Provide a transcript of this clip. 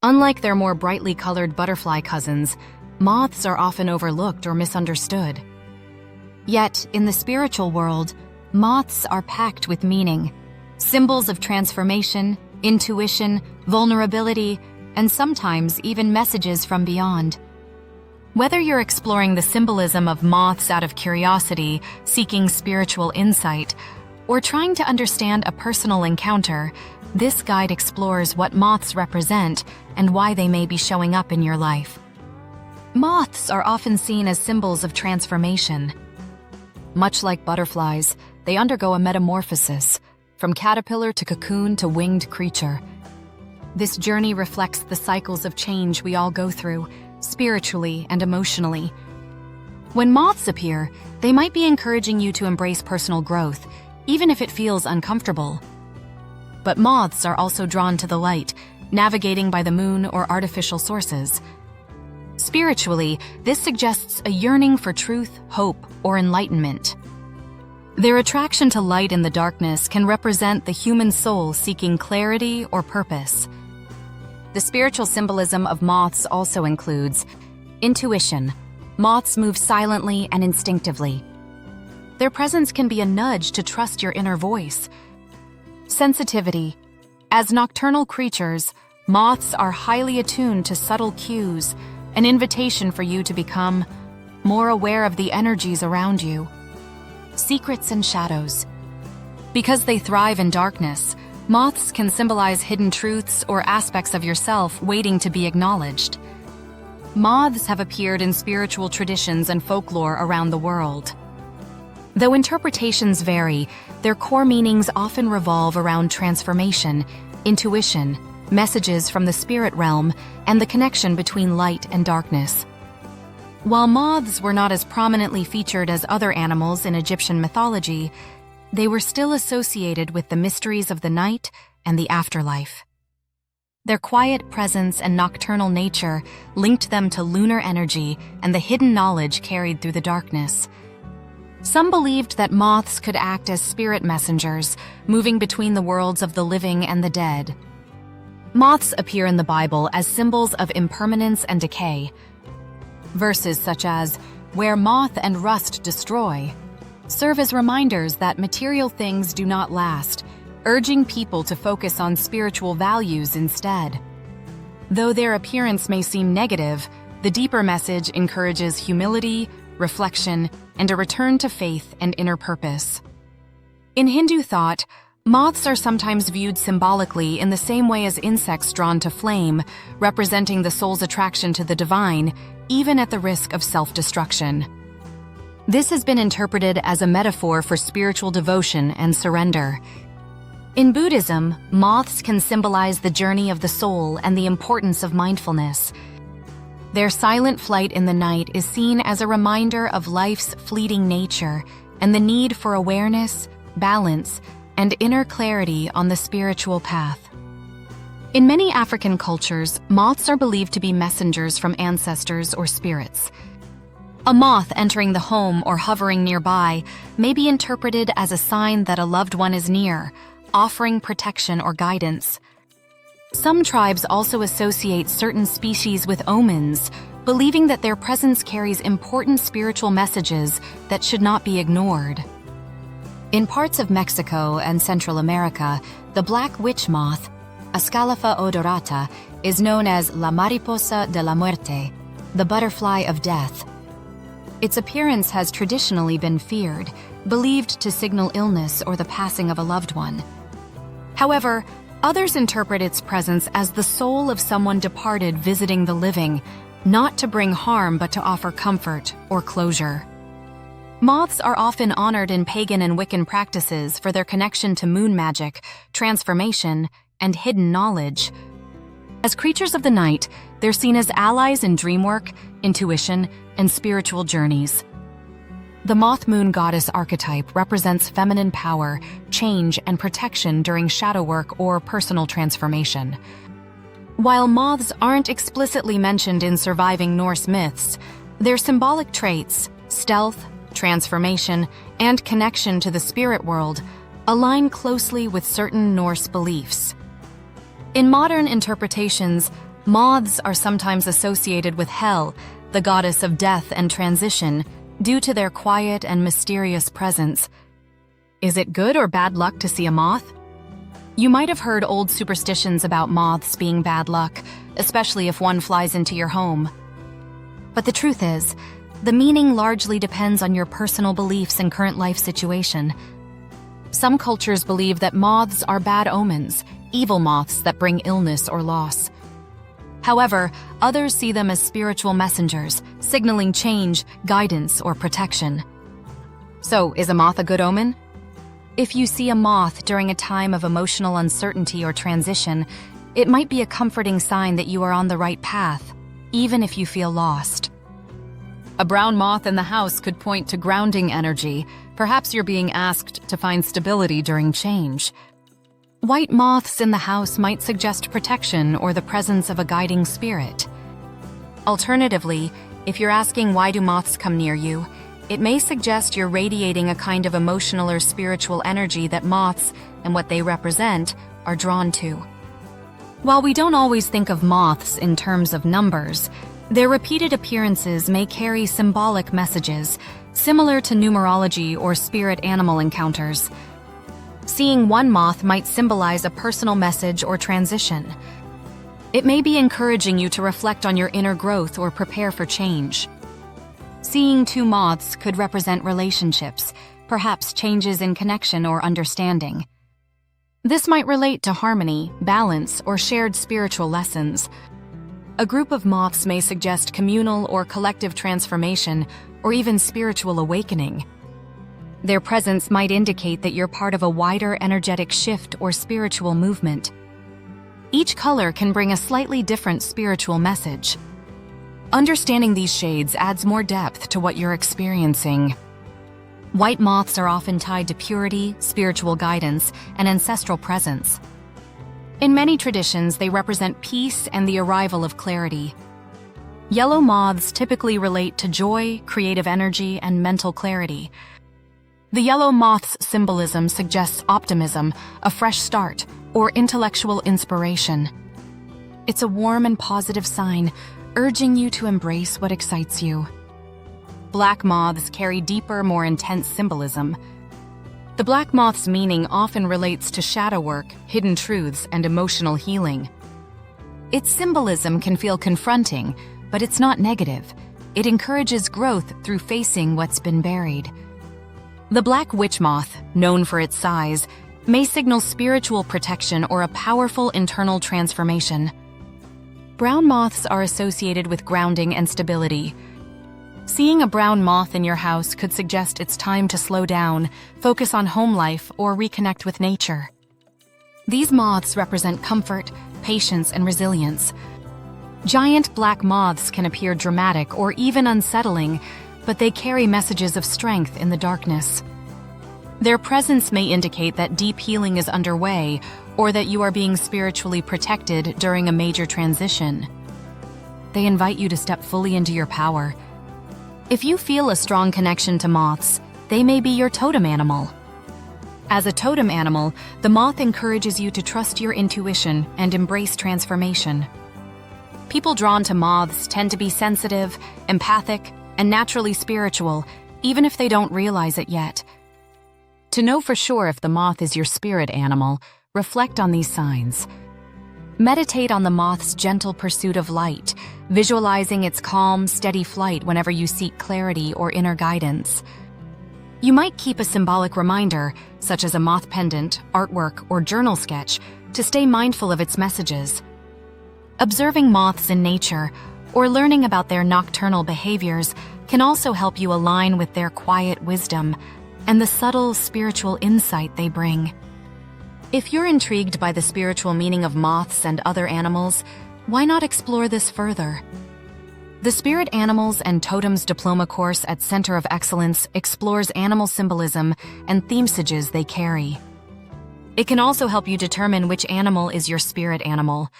Unlike their more brightly colored butterfly cousins, moths are often overlooked or misunderstood. Yet, in the spiritual world, moths are packed with meaning, symbols of transformation, intuition, vulnerability, and sometimes even messages from beyond. Whether you're exploring the symbolism of moths out of curiosity, seeking spiritual insight, or trying to understand a personal encounter, this guide explores what moths represent and why they may be showing up in your life. Moths are often seen as symbols of transformation. Much like butterflies, they undergo a metamorphosis, from caterpillar to cocoon to winged creature. This journey reflects the cycles of change we all go through, spiritually and emotionally. When moths appear, they might be encouraging you to embrace personal growth, even if it feels uncomfortable. But moths are also drawn to the light, navigating by the moon or artificial sources. Spiritually, this suggests a yearning for truth, hope, or enlightenment. Their attraction to light in the darkness can represent the human soul seeking clarity or purpose. The spiritual symbolism of moths also includes intuition. Moths move silently and instinctively. Their presence can be a nudge to trust your inner voice. Sensitivity. As nocturnal creatures, moths are highly attuned to subtle cues, an invitation for you to become more aware of the energies around you. Secrets and shadows. Because they thrive in darkness, moths can symbolize hidden truths or aspects of yourself waiting to be acknowledged. Moths have appeared in spiritual traditions and folklore around the world. Though interpretations vary, their core meanings often revolve around transformation, intuition, messages from the spirit realm, and the connection between light and darkness. While moths were not as prominently featured as other animals in Egyptian mythology, they were still associated with the mysteries of the night and the afterlife. Their quiet presence and nocturnal nature linked them to lunar energy and the hidden knowledge carried through the darkness. Some believed that moths could act as spirit messengers, moving between the worlds of the living and the dead. Moths appear in the Bible as symbols of impermanence and decay. Verses such as, "Where moth and rust destroy," serve as reminders that material things do not last, urging people to focus on spiritual values instead. Though their appearance may seem negative, the deeper message encourages humility, reflection, and a return to faith and inner purpose. In Hindu thought, moths are sometimes viewed symbolically in the same way as insects drawn to flame, representing the soul's attraction to the divine, even at the risk of self-destruction. This has been interpreted as a metaphor for spiritual devotion and surrender. In Buddhism, moths can symbolize the journey of the soul and the importance of mindfulness. Their silent flight in the night is seen as a reminder of life's fleeting nature and the need for awareness, balance, and inner clarity on the spiritual path. In many African cultures, moths are believed to be messengers from ancestors or spirits. A moth entering the home or hovering nearby may be interpreted as a sign that a loved one is near, offering protection or guidance. Some tribes also associate certain species with omens, believing that their presence carries important spiritual messages that should not be ignored. In parts of Mexico and Central America, the black witch moth, Ascalapha odorata, is known as la mariposa de la muerte, the butterfly of death. Its appearance has traditionally been feared, believed to signal illness or the passing of a loved one. However, others interpret its presence as the soul of someone departed visiting the living, not to bring harm but to offer comfort or closure. Moths are often honored in pagan and Wiccan practices for their connection to moon magic, transformation, and hidden knowledge. As creatures of the night, they're seen as allies in dreamwork, intuition, and spiritual journeys. The moth moon goddess archetype represents feminine power, change, and protection during shadow work or personal transformation. While moths aren't explicitly mentioned in surviving Norse myths, their symbolic traits, stealth, transformation, and connection to the spirit world align closely with certain Norse beliefs. In modern interpretations, Moths are sometimes associated with Hel, the goddess of death and transition, due to their quiet and mysterious presence. Is it good or bad luck to see a moth? You might have heard old superstitions about moths being bad luck, especially if one flies into your home. But the truth is, the meaning largely depends on your personal beliefs and current life situation. Some cultures believe that moths are bad omens, evil moths that bring illness or loss. However, others see them as spiritual messengers, signaling change, guidance, or protection. So, is a moth a good omen? If you see a moth during a time of emotional uncertainty or transition, it might be a comforting sign that you are on the right path, even if you feel lost. A brown moth in the house could point to grounding energy. Perhaps you're being asked to find stability during change. White moths in the house might suggest protection or the presence of a guiding spirit. Alternatively, if you're asking why do moths come near you, it may suggest you're radiating a kind of emotional or spiritual energy that moths, and what they represent, are drawn to. While we don't always think of moths in terms of numbers, their repeated appearances may carry symbolic messages, similar to numerology or spirit animal encounters. Seeing one moth might symbolize a personal message or transition. It may be encouraging you to reflect on your inner growth or prepare for change. Seeing two moths could represent relationships, perhaps changes in connection or understanding. This might relate to harmony, balance, or shared spiritual lessons. A group of moths may suggest communal or collective transformation, or even spiritual awakening. Their presence might indicate that you're part of a wider energetic shift or spiritual movement. Each color can bring a slightly different spiritual message. Understanding these shades adds more depth to what you're experiencing. White moths are often tied to purity, spiritual guidance, and ancestral presence. In many traditions, they represent peace and the arrival of clarity. Yellow moths typically relate to joy, creative energy, and mental clarity. The yellow moth's symbolism suggests optimism, a fresh start, or intellectual inspiration. It's a warm and positive sign, urging you to embrace what excites you. Black moths carry deeper, more intense symbolism. The black moth's meaning often relates to shadow work, hidden truths, and emotional healing. Its symbolism can feel confronting, but it's not negative. It encourages growth through facing what's been buried. The black witch moth, known for its size, may signal spiritual protection or a powerful internal transformation. Brown moths are associated with grounding and stability. Seeing a brown moth in your house could suggest it's time to slow down, focus on home life, or reconnect with nature. These moths represent comfort, patience, and resilience. Giant black moths can appear dramatic or even unsettling, but they carry messages of strength in the darkness. Their presence may indicate that deep healing is underway or that you are being spiritually protected during a major transition. They invite you to step fully into your power. If you feel a strong connection to moths, they may be your totem animal. As a totem animal, the moth encourages you to trust your intuition and embrace transformation. People drawn to moths tend to be sensitive, empathic, and naturally spiritual, even if they don't realize it yet. To know for sure if the moth is your spirit animal, reflect on these signs. Meditate on the moth's gentle pursuit of light, visualizing its calm, steady flight whenever you seek clarity or inner guidance. You might keep a symbolic reminder, such as a moth pendant, artwork, or journal sketch, to stay mindful of its messages. Observing moths in nature, or learning about their nocturnal behaviors, can also help you align with their quiet wisdom and the subtle spiritual insight they bring. If you're intrigued by the spiritual meaning of moths and other animals, why not explore this further? The Spirit Animals and Totems Diploma course at Center of Excellence explores animal symbolism and theme messages they carry. It can also help you determine which animal is your spirit animal,